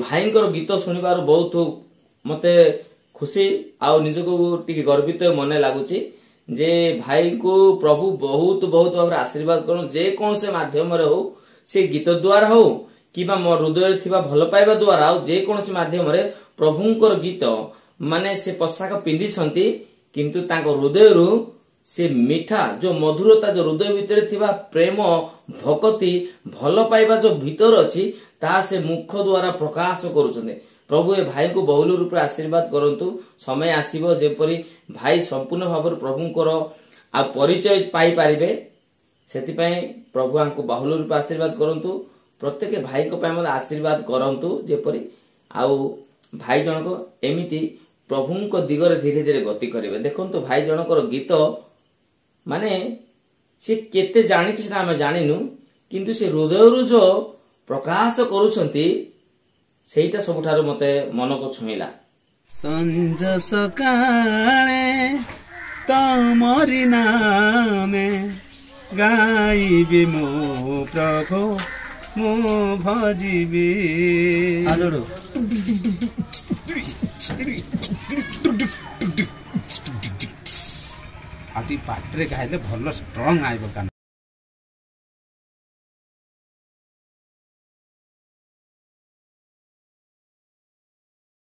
भाईंकर गीत शुणिबार बहुत मते खुशी आउ निजको टिके गर्वित मने लागुची जे भाई को प्रभु बहुत बहुत भाव आशीर्वाद कर जे कौन से माध्यम रे हो से गीत द्वारा हो कि मो हृदय थिबा भल पाइबा द्वारा हो जे कौन से माध्यम रे प्रभुंकर गीत माने से पोशाक पिंधि छंती किंतु ताको हृदय रु से मीठा जो मधुरता जो हृदय भितर थिबा प्रेम भक्ति भल पाइबा जो भीतर अछि ता से मुख द्वारा प्रकाश करूछन्ते। प्रभु ए भाई को बहुल रूप आशीर्वाद करंतु समय आसीबो जेपरी भाई संपूर्ण भाव प्रभुंकर आ परिचय पाई पारिबे सेति पय प्रभु आंको बहुल रूप आशीर्वाद करंतु प्रत्येक भाई को पय मते आशीर्वाद करंतु जेपरी आउ भाई जनको एमिति प्रभुंको दिगरे धीरे धीरे गति करिवे। देखंतु भाई जनकर गीत माने से केते जानिछि ना हम जानिनु किंतु से हृदय जो प्रकाश करूछंती सेटा सबुठार मते मन को छुईला। संज सकाळे तमरि नामे गाइबे मो प्रभु मो भजिबे आजोडो आटी पाटरे खाइले भल स्ट्रांग आइबो।